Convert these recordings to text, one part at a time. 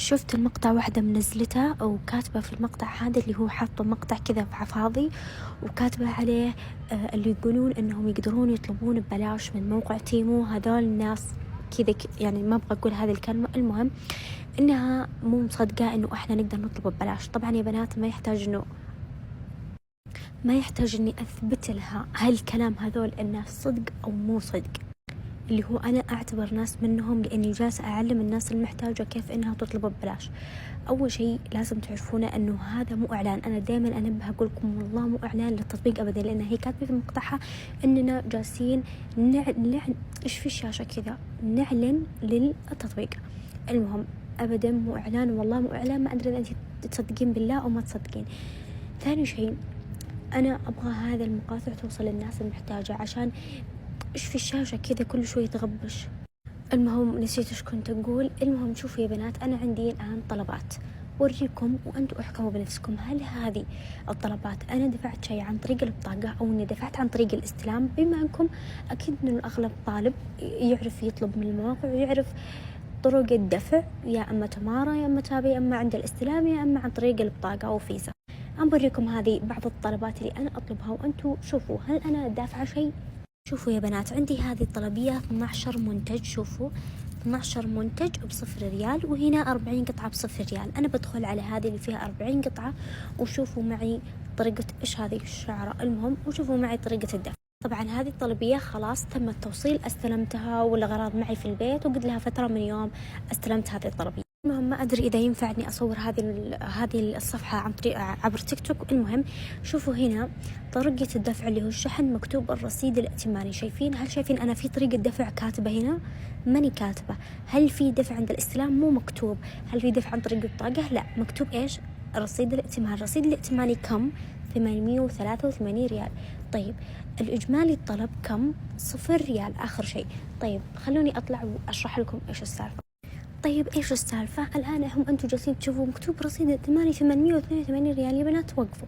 شفت المقطع واحدة منزلته أو كاتبة في المقطع هذا اللي هو حاطة مقطع كذا فاضي وكاتبة عليه اللي يقولون إنهم يقدرون يطلبون ببلاش من موقع تيمو. هذول الناس كذا يعني ما أبغى أقول هذه الكلمة، المهم إنها مو مصدقة إنه إحنا نقدر نطلب ببلاش. طبعا يا بنات ما يحتاج إني أثبت لها هالكلام هذول الناس صدق أو مو صدق، اللي هو أنا أعتبر ناس منهم لأني جالسة أعلم الناس المحتاجة كيف إنها تطلب ببلاش. أول شيء لازم تعرفونه أنه هذا مو إعلان. أنا دائما أنبه أقول لكم والله مو إعلان للتطبيق أبدا، لأن هي كاتبة في مقطعها أننا جالسين إيش في الشاشة كذا نعلن للتطبيق. المهم أبدا مو إعلان، والله مو إعلان. ما أدري إذا أنت تصدقين بالله أو ما تصدقين. ثاني شيء أنا أبغى هذا المقاطع توصل للناس المحتاجة، عشان إيش في الشاشة كذا كل شوي تغبش. المهم نسيت إيش كنت أقول. المهم شوفوا يا بنات، أنا عندي الآن طلبات وريكم وأنتوا احكموا بنفسكم هل هذه الطلبات أنا دفعت شيء عن طريق البطاقة أو إني دفعت عن طريق الاستلام. بما أنكم أكيد إنه الأغلب طالب يعرف يطلب من المواقع ويعرف طرق الدفع، يا أما تمارا يا أما تابي يا أما عند الاستلام يا أما عن طريق البطاقة أو فيزا. أنا بوريكم هذه بعض الطلبات اللي أنا أطلبها وأنتوا شوفوا هل أنا دافعة شيء. شوفوا يا بنات، عندي هذه الطلبية 12 منتج. شوفوا 12 منتج ب0 ريال، وهنا 40 قطعة ب0 ريال. أنا بدخل على هذه اللي فيها 40 قطعة وشوفوا معي طريقة إيش هذه الشعرة. المهم وشوفوا معي طريقة الدفع. طبعا هذه الطلبية خلاص تم التوصيل، استلمتها والأغراض معي في البيت، وقد لها فترة من يوم استلمت هذه الطلبية. المهم ما أدري إذا ينفع إني أصور هذه الصفحة عن طريق عبر تيك توك. المهم شوفوا هنا طريقة الدفع اللي هو الشحن، مكتوب الرصيد الائتماني. شايفين؟ هل شايفين أنا في طريقة دفع كاتبة هنا؟ ماني كاتبة. هل في دفع عند الاستلام؟ مو مكتوب. هل في دفع عن طريق البطاقة؟ لا، مكتوب إيش؟ الرصيد الائتماني. الرصيد الائتماني كم؟ 883 ريال. طيب الإجمالي الطلب كم؟ 0 ريال آخر شيء. طيب خلوني أطلع وأشرح لكم إيش السالفة. طيب إيش السالفة؟ الآن أنتوا جالسين تشوفوا مكتوب رصيد ائتماني 882 ريال. يا بنات وقفوا.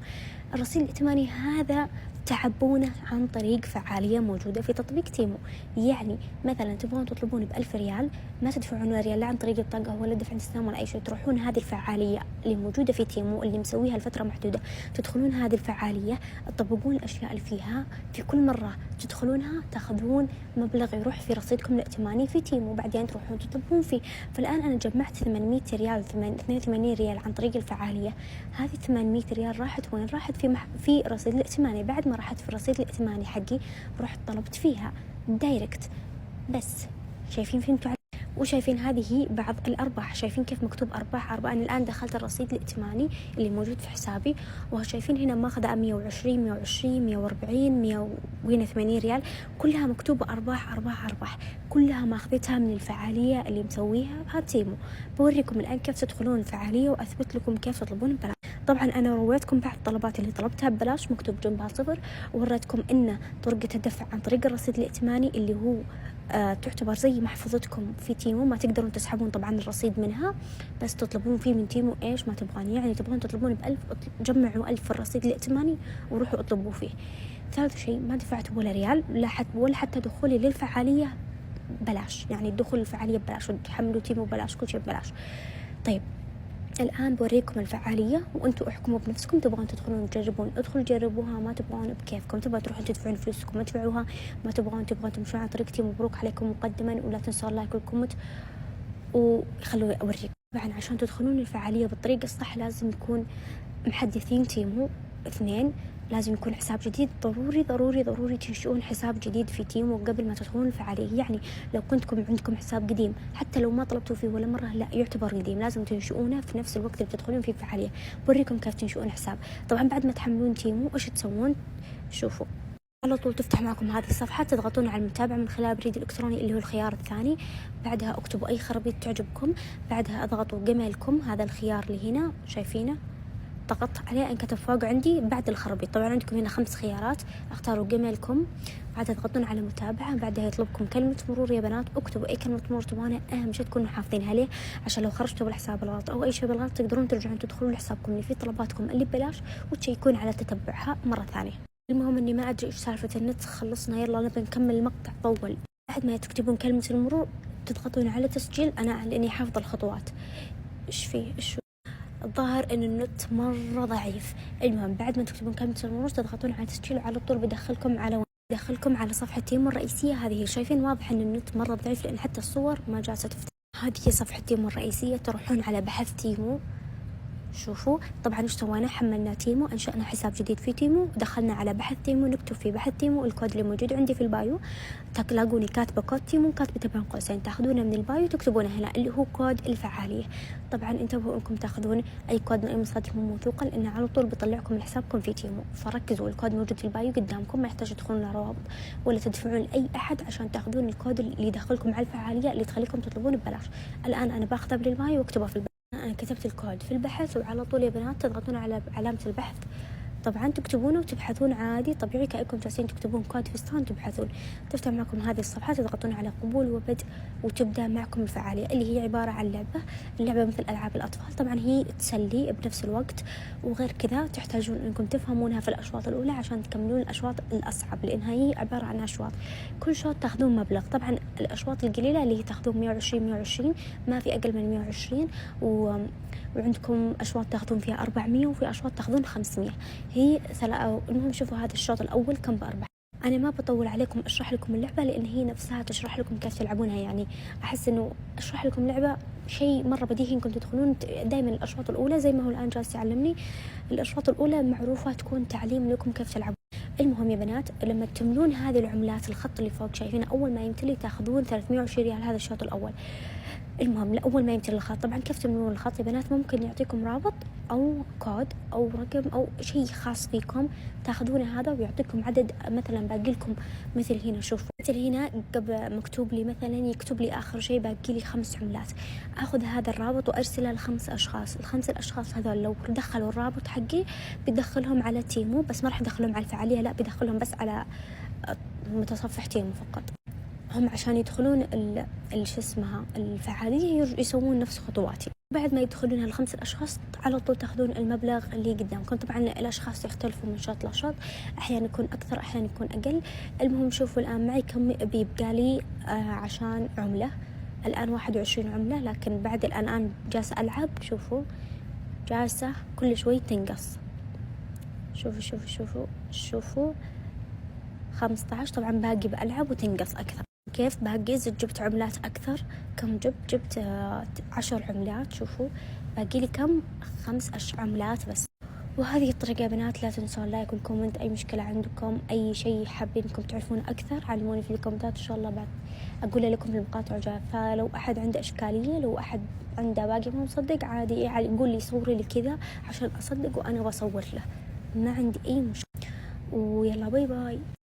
الرصيد الائتماني هذا تعبونه عن طريق فعالية موجودة في تطبيق تيمو. يعني مثلا تبغون تطلبون ب1000 ريال، ما تدفعون ريال لا عن طريق البطاقة ولا دفع استلام ولا أي شيء، تروحون هذه الفعالية اللي موجودة في تيمو اللي مسويها لفترة محدودة، تدخلون هذه الفعالية تطبقون الأشياء اللي فيها. في كل مرة تدخلونها تاخذون مبلغ يروح في رصيدكم الائتماني في تيمو، بعدين تروحون تطلبون فيه. فالآن أنا جمعت 800 ريال 82 ريال عن طريق الفعالية. هذه 800 ريال راحت وين؟ راحت في رصيد الائتماني. بعد ما راحت في الرصيد الائتماني حقي رحت طلبت فيها دايركت بس. شايفين؟ فهمتوا علي؟ وشايفين هذه هي بعض الأرباح. شايفين كيف مكتوب أرباح؟ أنا الآن دخلت الرصيد الائتماني اللي موجود في حسابي، وشايفين هنا ماخذة 120 140 100 وهنا 80 ريال، كلها مكتوبة أرباح. كلها ماخذتها من الفعالية اللي مسويها تيمو. بوريكم الآن كيف تدخلون الفعالية وأثبت لكم كيف تطلبون ببلاش. طبعا أنا رويتكم بعض الطلبات اللي طلبتها ببلاش مكتوب جنبها 0، ووريتكم إن طريقة الدفع عن طريق الرصيد الائتماني اللي هو تعتبر زي محفظتكم في تيمو. ما تقدرون تسحبون طبعا الرصيد منها، بس تطلبون فيه من تيمو إيش ما تبغون. يعني تبغون تطلبون ب1000، جمعوا 1000 في الرصيد الائتماني وروحوا اطلبوا فيه. ثالث شيء ما دفعت ولا ريال ولا حتى دخولي للفعالية بلاش. يعني الدخول الفعالية ببلاش وتحملوا تيمو ببلاش، كل شيء ببلاش. طيب الآن بوريكم الفعالية وأنتوا احكموا بنفسكم. تبغون تدخلون تجربون ادخلوا جربوها، ما تبغون بكيفكم. تبغون تروحون تدفعون فلوسكم ادفعوها، ما تبغون تمشون عن طريق تيمو مبروك عليكم مقدما. ولا تنسوا اللايك والكومنت وخلوني أوريكم. طبعا عشان تدخلون الفعالية بالطريقة الصح لازم يكون محدثين تيمو 2. لازم يكون حساب جديد. ضروري تنشئون حساب جديد في تيمو قبل ما تدخلون الفعالية. يعني لو كنتم عندكم حساب قديم حتى لو ما طلبتوا فيه ولا مرة لا يعتبر قديم، لازم تنشئونه في نفس الوقت اللي بتدخلون فيه الفعالية. بوريكم كيف تنشئون حساب. طبعا بعد ما تحملون تيمو ايش تسوون؟ شوفوا على طول تفتح معكم هذه الصفحة، تضغطون على المتابعة من خلال بريد الإلكتروني اللي هو الخيار الثاني. بعدها اكتبوا أي خرابيط تعجبكم، بعدها اضغطوا جميلكم، هذا الخيار اللي هنا شايفينه ضغطت عليه انكتب فوق عندي بعد الخرابيط. طبعا عندكم هنا 5 خيارات، اختاروا جميلكم، بعدها تضغطون على متابعة، بعدها يطلبكم كلمة مرور. يا بنات اكتبوا اي كلمة مرور تبغونها، اهم شيء تكونوا حافظينها. ليه؟ عشان لو خرجتوا بالحساب الغلط او اي شيء بالغلط تقدرون ترجعون تدخلون لحسابكم اللي فيه طلباتكم اللي ببلاش وتشيكون على تتبعها مرة ثانية. المهم اني ما ادري ايش سالفة النت، خلصنا يلا نبي نكمل المقطع طول. بعد ما تكتبون كلمة المرور تضغطون على تسجيل. انا لاني حافظة الخطوات إيش فيه إيش الظاهر إن النت مرة ضعيف. المهم بعد ما تكتبون كلمة سر ونص تضغطون على تسجيل وعلى طول بدخلكم على صفحة تيمو الرئيسية. هذه شايفين واضح إن النت مرة ضعيف لأن حتى الصور ما جالسة تفتح. هذه هي صفحة تيمو الرئيسية، تروحون على بحث تيمو. شوفوا طبعا ايش سوينا، حملنا تيمو، انشأنا حساب جديد في تيمو، دخلنا على بحث تيمو، نكتب في بحث تيمو الكود اللي موجود عندي في البايو. تلاقوني كاتبه كود تيمو كاتبه بين قوسين، تاخذونه من البايو تكتبونه هنا اللي هو كود الفعاليه. طبعا انتبهوا انكم تاخذون اي كود من اي مصادر موثوقه لانه على طول بيطلعكم لحسابكم في تيمو. فركزوا الكود موجود في البايو قدامكم، ما يحتاج تدخلون روابط ولا تدفعون لاي احد عشان تاخذون الكود اللي يدخلكم على الفعاليه اللي تخليكم تطلبون ببلاش. الان انا باخذه من البايو واكتبه في البايو. أنا كتبت الكود في البحث وعلى طول يا بنات تضغطون على علامة البحث، طبعا تكتبونه وتبحثون عادي طبيعي كأنكم جالسين تكتبون كود في ستان تبحثون. تفتح معكم هذه الصفحة، تضغطون على قبول وبدء وتبدأ معكم الفعالية اللي هي عبارة عن اللعبة مثل ألعاب الأطفال. طبعا هي تسلي بنفس الوقت، وغير كذا تحتاجون أنكم تفهمونها في الأشواط الأولى عشان تكملون الأشواط الأصعب لأنها هي عبارة عن أشواط، كل شوط تاخذون مبلغ. طبعا الأشواط القليلة اللي هي تاخذون 120 ما في أقل من 120 وعندكم أشواط تاخذون فيها 400 وفي أشواط تاخذون 500. هي المهم شوفوا هذا الشوط الأول كم ب4. أنا ما بطول عليكم أشرح لكم اللعبة لأن هي نفسها تشرح لكم كيف تلعبونها. يعني أحس إنه أشرح لكم لعبة شيء مرة بديهي إنكم تدخلون دائما الأشواط الأولى زي ما هو الآن جالس يعلمني. الأشواط الأولى معروفة تكون تعليم لكم كيف تلعبون. المهم يا بنات لما تملون هذه العملات الخط اللي فوق شايفين أول ما يمتلي تاخذون 320 ريال هذا الشوط الأول. المهم لأول ما يمتلي الخط، طبعا كيف تملون الخط يا بنات، ممكن يعطيكم رابط أو كود أو رقم أو شيء خاص فيكم تاخذونه هذا ويعطيكم عدد. مثلا باقي لكم مثل هنا، شوفوا مثل هنا قبل مكتوب لي مثلا يكتب لي آخر شيء باقي لي 5 عملات. أخذ هذا الرابط وأرسله ل5 أشخاص. ال5 الأشخاص هذول لو دخلوا الرابط حقي بدخلهم على تيمو، بس ما راح أدخلهم على الفعالية، لا بدخلهم بس على متصفح تيمو فقط. هم عشان يدخلون شو اسمها الفعالية يسوون نفس خطواتي. بعد ما يدخلون هال5 الأشخاص على طول تاخذون المبلغ اللي قدامكم. طبعا الأشخاص يختلفوا من شوط لشوط، أحيانا يكون أكثر أحيانا يكون أقل. المهم شوفوا الآن معي كم بيبقى لي عشان عملة. الآن 21 عملة، لكن بعد الآن جالسة ألعب. شوفوا جالسة كل شوي تنقص. شوفوا شوفوا شوفوا شوفوا 15. طبعا باقي بألعب وتنقص أكثر. كيف باقي جبت عملات أكثر. كم جبت 10 عملات. شوفوا باقي لي كم 5 عملات بس. وهذه الطريقة يا بنات. لا تنسون لايك والكومنت. أي مشكلة عندكم أي شيء حابين إنكم تعرفون أكثر علموني في الكومنتات إن شاء الله بعد أقول لكم في المقاطع الجاية. فلو أحد عنده إشكالية، لو أحد عنده باقي ما مصدق عادي يقول لي صوري لي كذا عشان أصدق وأنا بصور له، ما عندي أي مشكلة. ويلا باي باي.